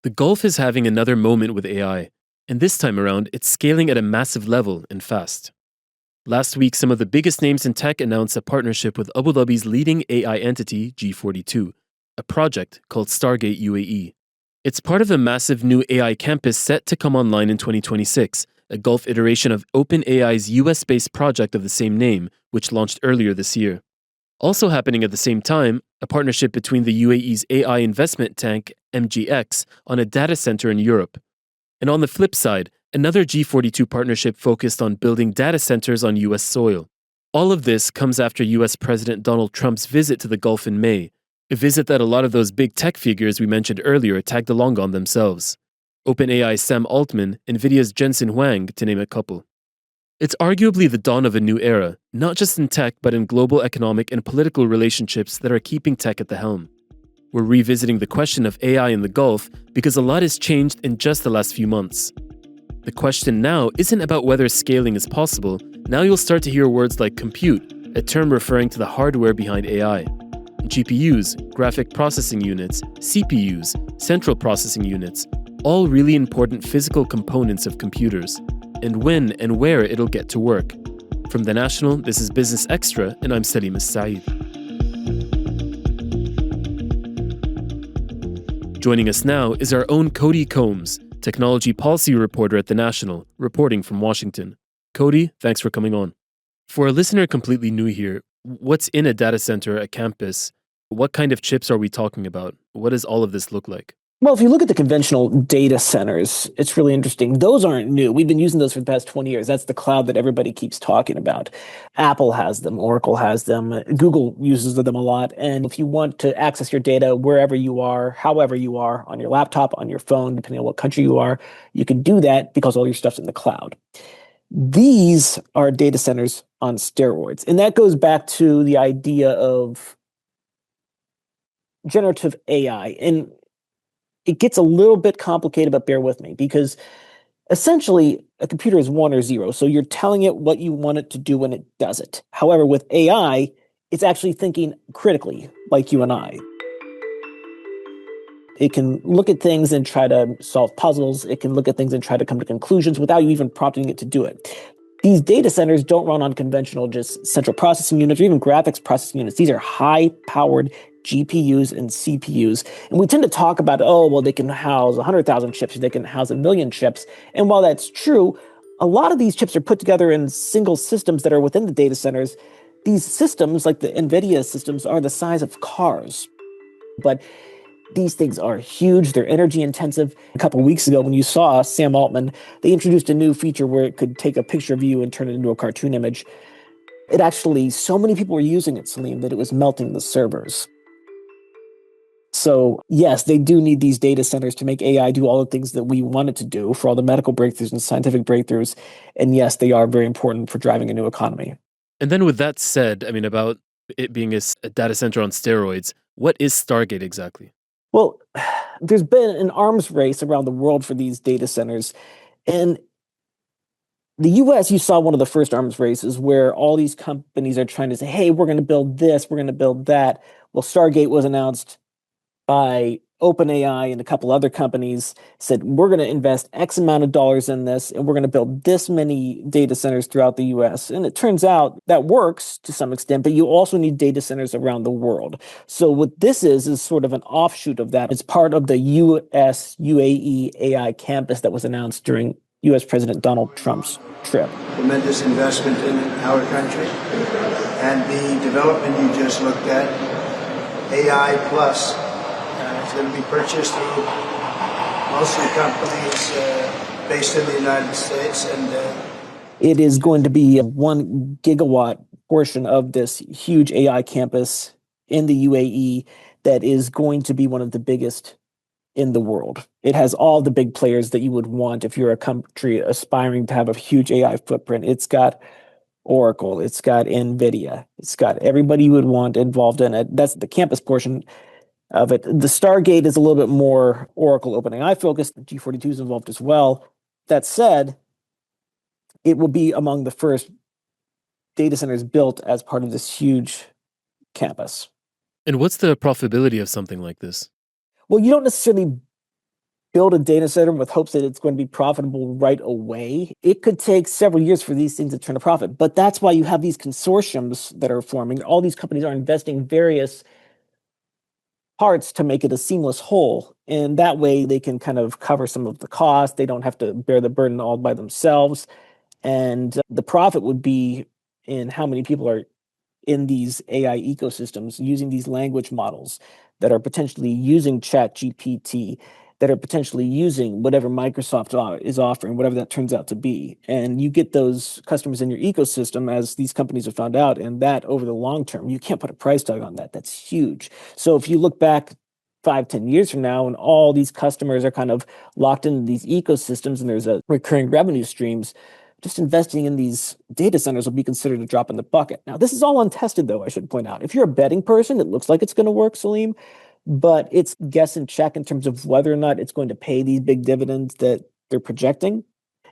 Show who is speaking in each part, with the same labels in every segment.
Speaker 1: The Gulf is having another moment with AI, and this time around, it's scaling at a massive level and fast. Last week, some of the biggest names in tech announced a partnership with Abu Dhabi's leading AI entity, G42, a project called Stargate UAE. It's part of a massive new AI campus set to come online in 2026, a Gulf iteration of OpenAI's US-based project of the same name, which launched earlier this year. Also happening at the same time, a partnership between the UAE's AI investment tank, MGX, on a data center in Europe. And on the flip side, another G42 partnership focused on building data centers on US soil. All of this comes after US President Donald Trump's visit to the Gulf in May, a visit that a lot of those big tech figures we mentioned earlier tagged along on themselves. OpenAI's Sam Altman, Nvidia's Jensen Huang, to name a couple. It's arguably the dawn of a new era, not just in tech, but in global economic and political relationships that are keeping tech at the helm. We're revisiting the question of AI in the Gulf because a lot has changed in just the last few months. The question now isn't about whether scaling is possible. Now you'll start to hear words like compute, a term referring to the hardware behind AI. GPUs, graphic processing units, CPUs, central processing units, all really important physical components of computers, and when and where it'll get to work. From The National, this is Business Extra, and I'm Salim Saeed. Joining us now is our own Cody Combs, technology policy reporter at The National, reporting from Washington. Cody, thanks for coming on. For a listener completely new here, what's in a data center, a campus? What kind of chips are we talking about? What does all of this look like?
Speaker 2: Well, if you look at the conventional data centers, it's really interesting. Those aren't new. We've been using those for the past 20 years. That's the cloud that everybody keeps talking about. Apple has them. Oracle has them. Google uses them a lot. And if you want to access your data wherever you are, however you are, on your laptop, on your phone, depending on what country you are, you can do that because all your stuff's in the cloud. These are data centers on steroids. And that goes back to the idea of generative AI. And it gets a little bit complicated, but bear with me, because essentially a computer is 1 or 0. So you're telling it what you want it to do when it does it. However, with AI, it's actually thinking critically, like you and I. It can look at things and try to solve puzzles. It can look at things and try to come to conclusions without you even prompting it to do it. These data centers don't run on conventional just central processing units or even graphics processing units. These are high-powered GPUs and CPUs. And we tend to talk about, they can house 100,000 chips, they can house 1 million chips. And while that's true, a lot of these chips are put together in single systems that are within the data centers. These systems, like the Nvidia systems, are the size of cars. But these things are huge. They're energy intensive. A couple of weeks ago, when you saw Sam Altman, they introduced a new feature where it could take a picture of you and turn it into a cartoon image. It actually, so many people were using it, Salim, that it was melting the servers. So yes, they do need these data centers to make AI do all the things that we want it to do for all the medical breakthroughs and scientific breakthroughs. And yes, they are very important for driving a new economy.
Speaker 1: And then with that said, about it being a data center on steroids, what is Stargate exactly?
Speaker 2: Well, there's been an arms race around the world for these data centers. And the US, you saw one of the first arms races where all these companies are trying to say, hey, we're going to build this, we're going to build that. Well, Stargate was announced by OpenAI and a couple other companies, said, we're going to invest X amount of dollars in this, and we're going to build this many data centers throughout the US. And it turns out that works to some extent, but you also need data centers around the world. So what this is sort of an offshoot of that. It's part of the USUAE AI campus that was announced during US President Donald Trump's trip.
Speaker 3: Tremendous investment in our country. And the development you just looked at, AI Plus, is going to be purchased through mostly companies based in the United States. And
Speaker 2: it is going to be a 1 gigawatt portion of this huge AI campus in the UAE that is going to be one of the biggest in the world. It has all the big players that you would want if you're a country aspiring to have a huge AI footprint. It's got Oracle, it's got Nvidia, it's got everybody you would want involved in it. That's the campus portion of it. The Stargate is a little bit more Oracle OpenAI focused. The G42 is involved as well. That said, it will be among the first data centers built as part of this huge campus.
Speaker 1: And what's the profitability of something like this?
Speaker 2: Well, you don't necessarily build a data center with hopes that it's going to be profitable right away. It could take several years for these things to turn a profit. But that's why you have these consortiums that are forming. All these companies are investing various parts to make it a seamless whole. And that way they can kind of cover some of the cost. They don't have to bear the burden all by themselves. And the profit would be in how many people are in these AI ecosystems using these language models that are potentially using ChatGPT, that are potentially using whatever Microsoft is offering, whatever that turns out to be. And you get those customers in your ecosystem, as these companies have found out, and that over the long term, you can't put a price tag on that. That's huge. So if you look back 5-10 years from now, and all these customers are kind of locked into these ecosystems and there's a recurring revenue streams, just investing in these data centers will be considered a drop in the bucket. Now, this is all untested, though, I should point out. If you're a betting person, it looks like it's going to work, Salim, but it's guess and check in terms of whether or not it's going to pay these big dividends that they're projecting.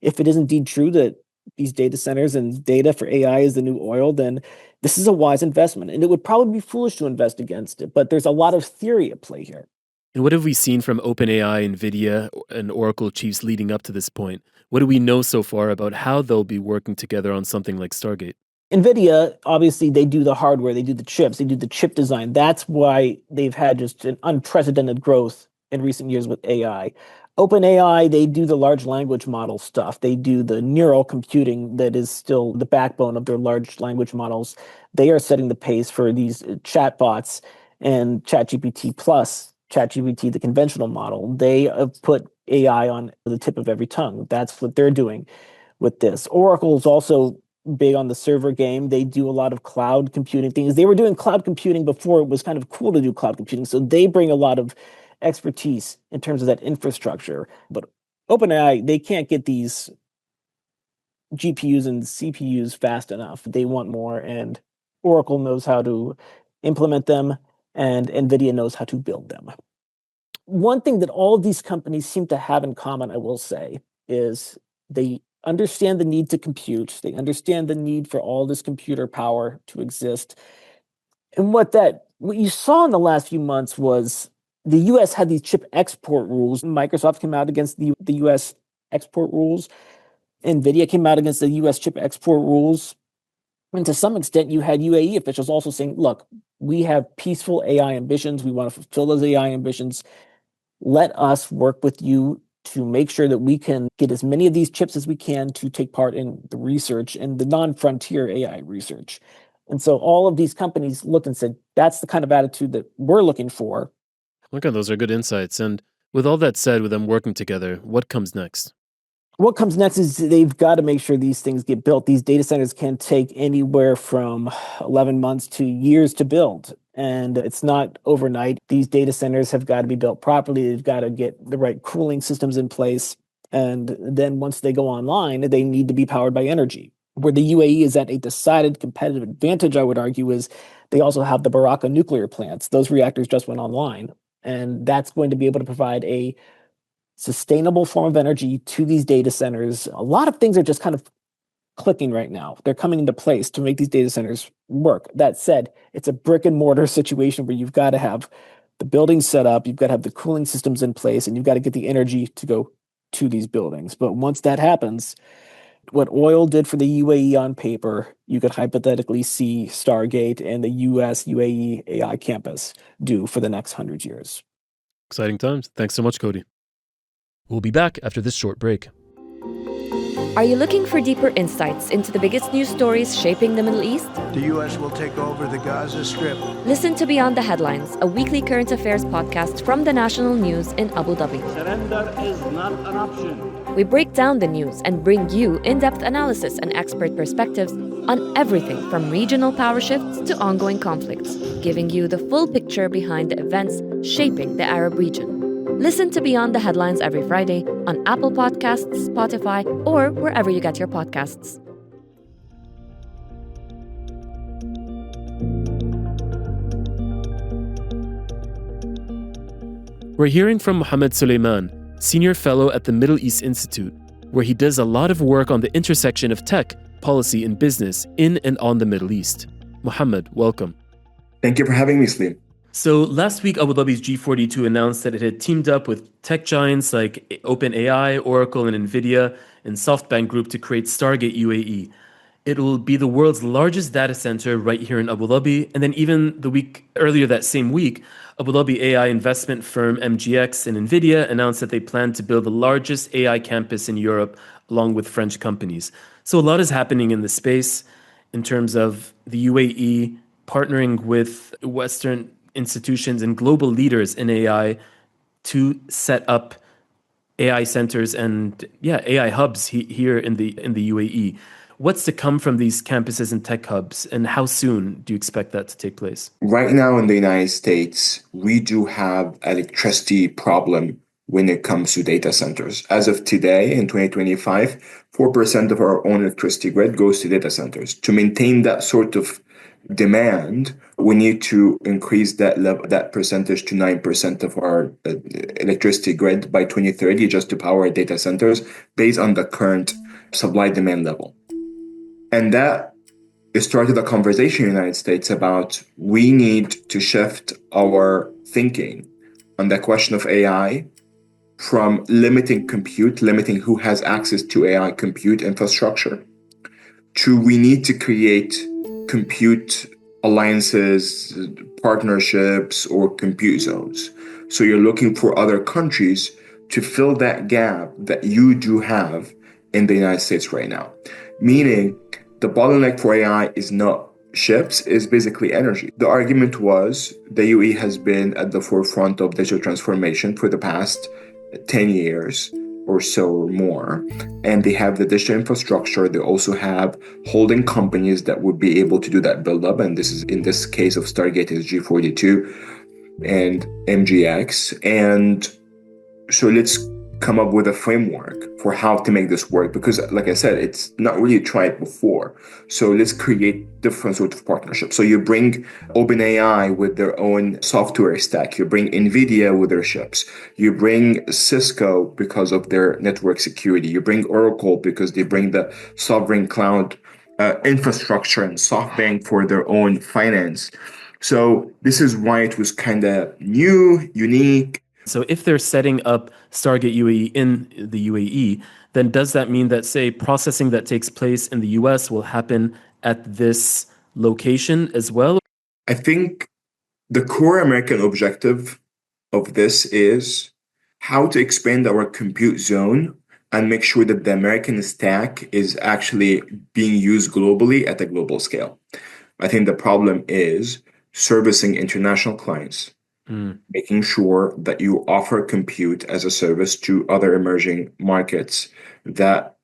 Speaker 2: If it is indeed true that these data centers and data for AI is the new oil, then this is a wise investment. And it would probably be foolish to invest against it, but there's a lot of theory at play here.
Speaker 1: And what have we seen from OpenAI, Nvidia, and Oracle chiefs leading up to this point? What do we know so far about how they'll be working together on something like Stargate?
Speaker 2: Nvidia, obviously, they do the hardware, they do the chips, they do the chip design. That's why they've had just an unprecedented growth in recent years with AI. OpenAI, they do the large language model stuff. They do the neural computing that is still the backbone of their large language models. They are setting the pace for these chatbots and ChatGPT plus, ChatGPT, the conventional model. They have put AI on the tip of every tongue. That's what they're doing with this. Oracle is also big on the server game. They do a lot of cloud computing things. They were doing cloud computing before it was kind of cool to do cloud computing. So they bring a lot of expertise in terms of that infrastructure. But OpenAI, they can't get these GPUs and CPUs fast enough. They want more, and Oracle knows how to implement them, and Nvidia knows how to build them. One thing that all of these companies seem to have in common, I will say, is they understand the need to compute. They understand the need for all this computer power to exist. And what you saw in the last few months was the US had these chip export rules. Microsoft came out against the US export rules. Nvidia came out against the US chip export rules. And to some extent, you had UAE officials also saying, look, we have peaceful AI ambitions. We want to fulfill those AI ambitions. Let us work with you to make sure that we can get as many of these chips as we can to take part in the research and the non-frontier AI research. And so all of these companies looked and said, that's the kind of attitude that we're looking for.
Speaker 1: Okay, those are good insights. And with all that said, with them working together, what comes next?
Speaker 2: What comes next is they've got to make sure these things get built. These data centers can take anywhere from 11 months to years to build. And it's not overnight. These data centers have got to be built properly. They've got to get the right cooling systems in place. And then once they go online, they need to be powered by energy. Where the UAE is at a decided competitive advantage, I would argue, is they also have the Baraka nuclear plants. Those reactors just went online. And that's going to be able to provide a sustainable form of energy to these data centers. A lot of things are just kind of clicking right now. They're coming into place to make these data centers work. That said, it's a brick and mortar situation where you've got to have the buildings set up, you've got to have the cooling systems in place, and you've got to get the energy to go to these buildings. But once that happens, what oil did for the UAE on paper, you could hypothetically see Stargate and the USUAE AI campus do for the next 100 years.
Speaker 1: Exciting times. Thanks so much, Cody. We'll be back after this short break.
Speaker 4: Are you looking for deeper insights into the biggest news stories shaping the Middle East?
Speaker 3: The U.S. will take over the Gaza Strip.
Speaker 4: Listen to Beyond the Headlines, a weekly current affairs podcast from the national news in Abu Dhabi.
Speaker 5: Surrender is not an option.
Speaker 4: We break down the news and bring you in-depth analysis and expert perspectives on everything from regional power shifts to ongoing conflicts, giving you the full picture behind the events shaping the Arab region. Listen to Beyond the Headlines every Friday on Apple Podcasts, Spotify, or wherever you get your podcasts.
Speaker 1: We're hearing from Mohammed Suleiman, Senior Fellow at the Middle East Institute, where he does a lot of work on the intersection of tech, policy, and business in and on the Middle East. Mohammed, welcome.
Speaker 6: Thank you for having me, Salim.
Speaker 1: So last week, Abu Dhabi's G42 announced that it had teamed up with tech giants like OpenAI, Oracle, and Nvidia, and SoftBank Group to create Stargate UAE. It will be the world's largest data center right here in Abu Dhabi. And then even the week earlier that same week, Abu Dhabi AI investment firm MGX and Nvidia announced that they plan to build the largest AI campus in Europe along with French companies. So a lot is happening in the space in terms of the UAE partnering with Western institutions and global leaders in AI to set up AI centers and AI hubs here in the UAE. What's to come from these campuses and tech hubs, and how soon do you expect that to take place?
Speaker 6: Right now in the United States, we do have electricity problem when it comes to data centers. As of today, in 2025, 4% of our own electricity grid goes to data centers. To maintain that sort of demand, we need to increase that level, that percentage to 9% of our electricity grid by 2030 just to power data centers based on the current supply demand level. And that it started a conversation in the United States about we need to shift our thinking on the question of AI from limiting compute, limiting who has access to AI compute infrastructure, to we need to create compute alliances, partnerships, or compute zones. So you're looking for other countries to fill that gap that you do have in the United States right now. Meaning, the bottleneck for AI is not ships, is basically energy. The argument was the UAE has been at the forefront of digital transformation for the past 10 years or so or more. And they have the digital infrastructure. They also have holding companies that would be able to do that build-up. And this is, in this case of Stargate, is G42 and MGX. And so let's come up with a framework for how to make this work, because like I said, it's not really tried before. So let's create different sort of partnerships. So you bring OpenAI with their own software stack, you bring Nvidia with their chips, you bring Cisco because of their network security, you bring Oracle because they bring the sovereign cloud infrastructure, and SoftBank for their own finance. So this is why it was kind of new, unique.
Speaker 1: So if they're setting up Stargate UAE in the UAE, then does that mean that, say, processing that takes place in the US will happen at this location as well?
Speaker 6: I think the core American objective of this is how to expand our compute zone and make sure that the American stack is actually being used globally at a global scale. I think the problem is servicing international clients, making sure that you offer compute as a service to other emerging markets that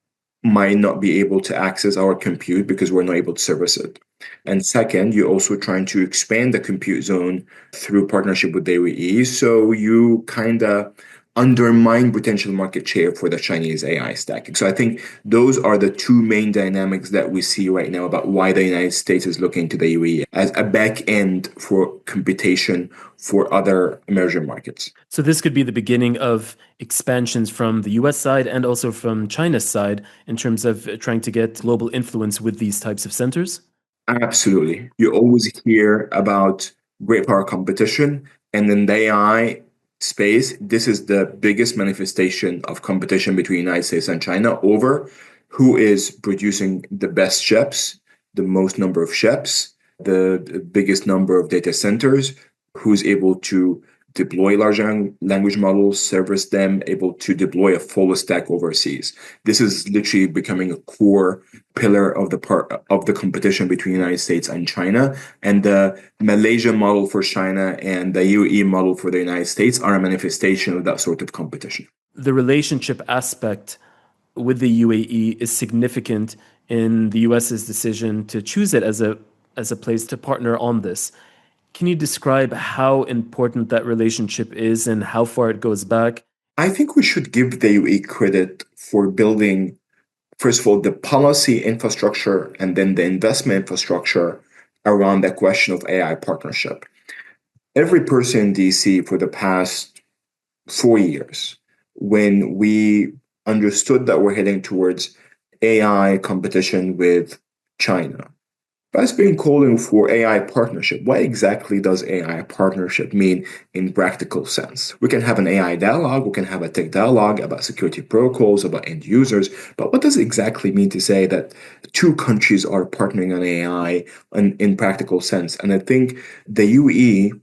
Speaker 6: might not be able to access our compute because we're not able to service it. And second, you're also trying to expand the compute zone through partnership with the UAE. So you kind of undermine potential market share for the Chinese AI stack. So I think those are the two main dynamics that we see right now about why the United States is looking to the UAE as a back end for computation for other emerging markets.
Speaker 1: So this could be the beginning of expansions from the US side and also from China's side in terms of trying to get global influence with these types of centers?
Speaker 6: Absolutely. You always hear about great power competition, and in the AI space, this is the biggest manifestation of competition between the United States and China over who is producing the best chips, the most number of chips, the biggest number of data centers, who's able to deploy large language models, service them, able to deploy a full stack overseas. This is literally becoming a core pillar of the part of the competition between the United States and China. And the Malaysia model for China and the UAE model for the United States are a manifestation of that sort of competition.
Speaker 1: The relationship aspect with the UAE is significant in the US's decision to choose it as a place to partner on this. Can you describe how important that relationship is and how far it goes back?
Speaker 6: I think we should give the UAE credit for building, first of all, the policy infrastructure and then the investment infrastructure around the question of AI partnership. Every person in DC for the past 4 years, when we understood that we're heading towards AI competition with China, I've been calling for AI partnership. What exactly does AI partnership mean in practical sense? We can have an AI dialogue, we can have a tech dialogue about security protocols, about end users, but what does it exactly mean to say that two countries are partnering on AI in practical sense? And I think the UAE,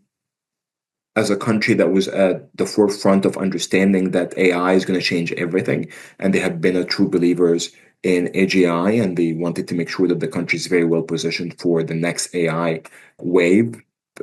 Speaker 6: as a country that was at the forefront of understanding that AI is going to change everything, and they have been a true believers in AGI, and they wanted to make sure that the country is very well positioned for the next AI wave.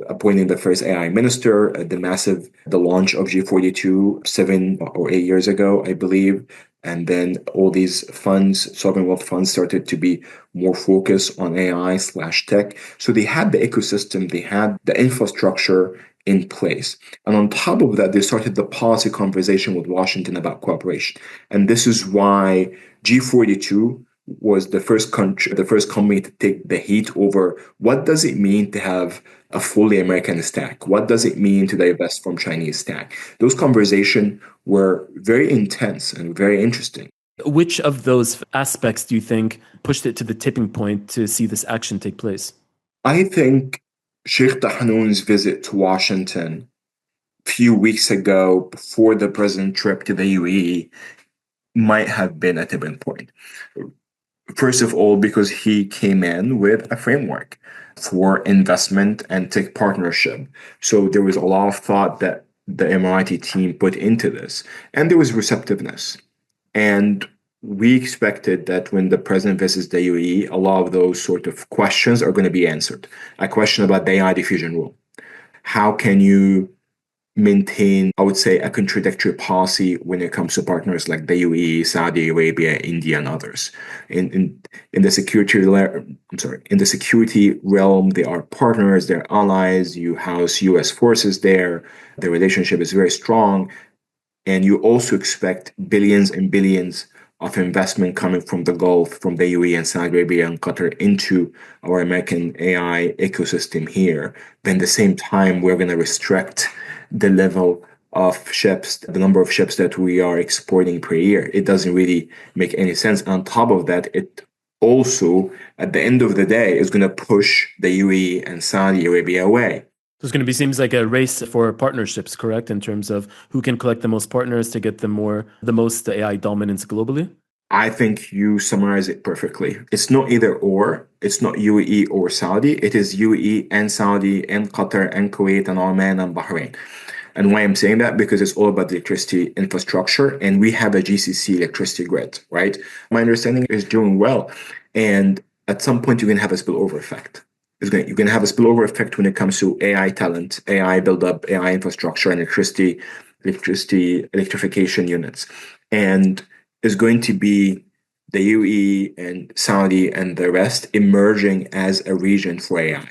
Speaker 6: Appointing the first AI minister, the launch of G42 7 or 8 years ago, I believe, and then all these funds, sovereign wealth funds, started to be more focused on AI/tech. So they had the ecosystem, they had the infrastructure in place. And on top of that, they started the policy conversation with Washington about cooperation. And this is why G42 was the first country, the first company to take the heat over what does it mean to have a fully American stack? What does it mean to divest from Chinese stack? Those conversations were very intense and very interesting.
Speaker 1: Which of those aspects do you think pushed it to the tipping point to see this action take place?
Speaker 6: I think Sheikh Tahnoun's visit to Washington a few weeks ago before the president trip to the UAE might have been a tipping point. First of all, because he came in with a framework for investment and tech partnership. So there was a lot of thought that the Emirati team put into this, and there was receptiveness. And we expected that when the president visits the UAE, a lot of those sort of questions are going to be answered. A question about the AI diffusion rule. How can you maintain, I would say, a contradictory policy when it comes to partners like the UAE, Saudi Arabia, India, and others. In the in the security realm, they are partners, they're allies. You house U.S. forces there. The relationship is very strong, and you also expect billions and billions of investment coming from the Gulf, from the UAE and Saudi Arabia and Qatar into our American AI ecosystem here. But at the same time, we're going to restrict the level of ships, the number of ships that we are exporting per year. It doesn't really make any sense. On top of that, it also, at the end of the day, is going to push the UAE and Saudi Arabia away.
Speaker 1: So it's going to be seems like a race for partnerships, correct? In terms of who can collect the most partners to get the most AI dominance globally.
Speaker 6: I think you summarize it perfectly. It's not either or. It's not UAE or Saudi. It is UAE and Saudi and Qatar and Kuwait and Oman and Bahrain. And why I'm saying that? Because it's all about the electricity infrastructure, and we have a GCC electricity grid, right? My understanding is doing well. And at some point, you're going to have a spillover effect. You're going to have a spillover effect when it comes to AI talent, AI build-up, AI infrastructure, and electrification units. And is going to be the UAE and Saudi and the rest emerging as a region for AI.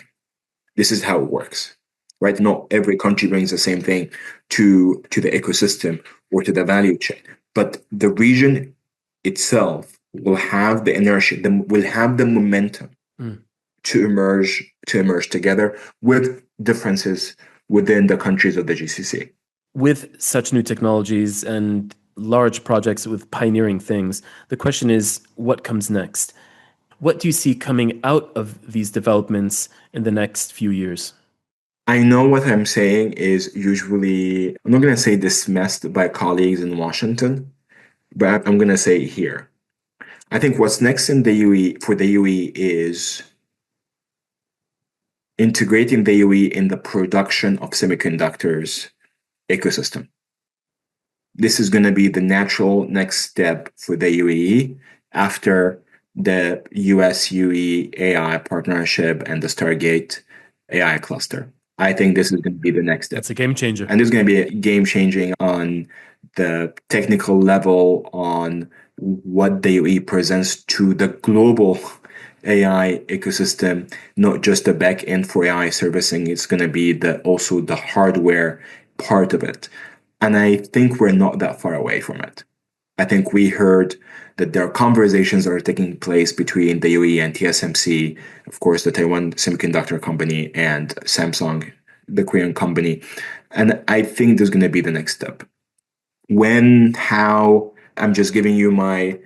Speaker 6: This is how it works, right? Not every country brings the same thing to the ecosystem or to the value chain, but the region itself will have the inertia, will have the momentum to emerge together with differences within the countries of the GCC.
Speaker 1: With such new technologies and large projects with pioneering things, the question is, what comes next? What do you see coming out of these developments in the next few years?
Speaker 6: I know what I'm saying is usually, I'm not going to say dismissed by colleagues in Washington, but I'm going to say here. I think what's next in the UAE for the UAE is integrating the UAE in the production of semiconductors ecosystem. This is going to be the natural next step for the UAE after the USUAE AI partnership and the Stargate AI cluster. I think this is going to be the next step.
Speaker 1: It's a game changer.
Speaker 6: And this is going to be game changing on the technical level, on what the UAE presents to the global AI ecosystem, not just the back end for AI servicing. It's going to be also the hardware part of it. And I think we're not that far away from it. I think we heard that there are conversations that are taking place between the UAE and TSMC, of course, the Taiwan semiconductor company, and Samsung, the Korean company. And I think there's going to be the next step. When, how, I'm just giving you my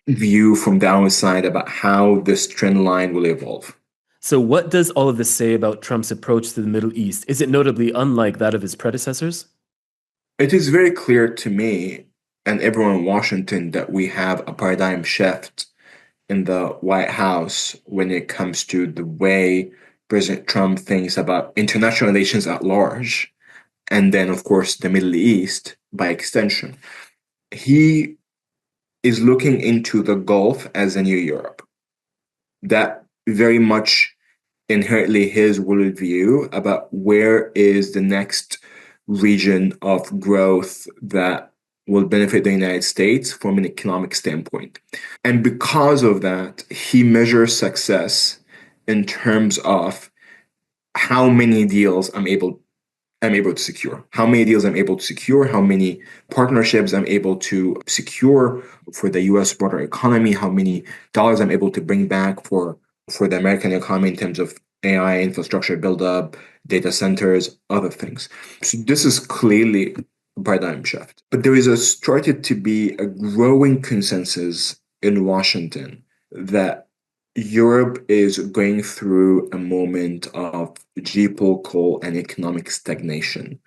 Speaker 6: view from the outside about how this trend line will evolve.
Speaker 1: So, what does all of this say about Trump's approach to the Middle East? Is it notably unlike that of his predecessors?
Speaker 6: It is very clear to me and everyone in Washington that we have a paradigm shift in the White House when it comes to the way President Trump thinks about international relations at large, and then, of course, the Middle East by extension. He is looking into the Gulf as a new Europe. That very much inherently his worldview about where is the next region of growth that will benefit the United States from an economic standpoint. And because of that, he measures success in terms of how many deals I'm able to secure, how many deals I'm able to secure, how many partnerships I'm able to secure for the US broader economy, how many dollars I'm able to bring back for the American economy in terms of AI infrastructure buildup, data centers, other things. So this is clearly a paradigm shift. But there is started to be a growing consensus in Washington that Europe is going through a moment of geopolitical and economic stagnation,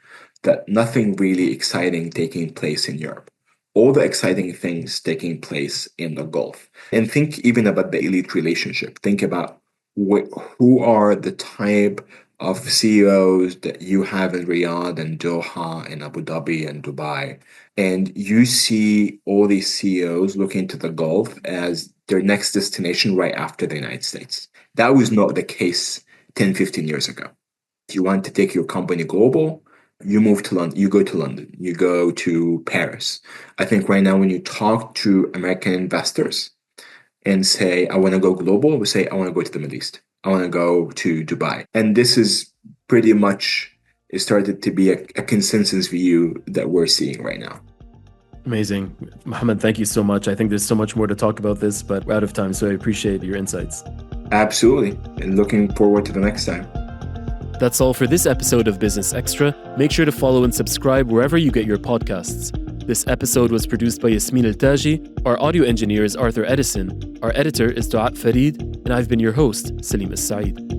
Speaker 6: that nothing really exciting taking place in Europe. All the exciting things taking place in the Gulf. And think even about the elite relationship. Think about who are the type of CEOs that you have in Riyadh and Doha and Abu Dhabi and Dubai. And you see all these CEOs looking to the Gulf as their next destination right after the United States. That was not the case 10, 15 years ago. If you want to take your company global, you move to London, you go to London, you go to Paris. I think right now when you talk to American investors and say, I want to go global, we say, I want to go to the Middle East. I want to go to Dubai. And this is pretty much, it started to be a consensus view that we're seeing right now.
Speaker 1: Amazing. Mohammed, thank you so much. I think there's so much more to talk about this, but we're out of time, so I appreciate your insights.
Speaker 6: Absolutely. And looking forward to the next time.
Speaker 1: That's all for this episode of Business Extra. Make sure to follow and subscribe wherever you get your podcasts. This episode was produced by Yasmin Al-Taji. Our audio engineer is Arthur Edison. Our editor is Duat Farid. And I've been your host, Salim As-Saeed.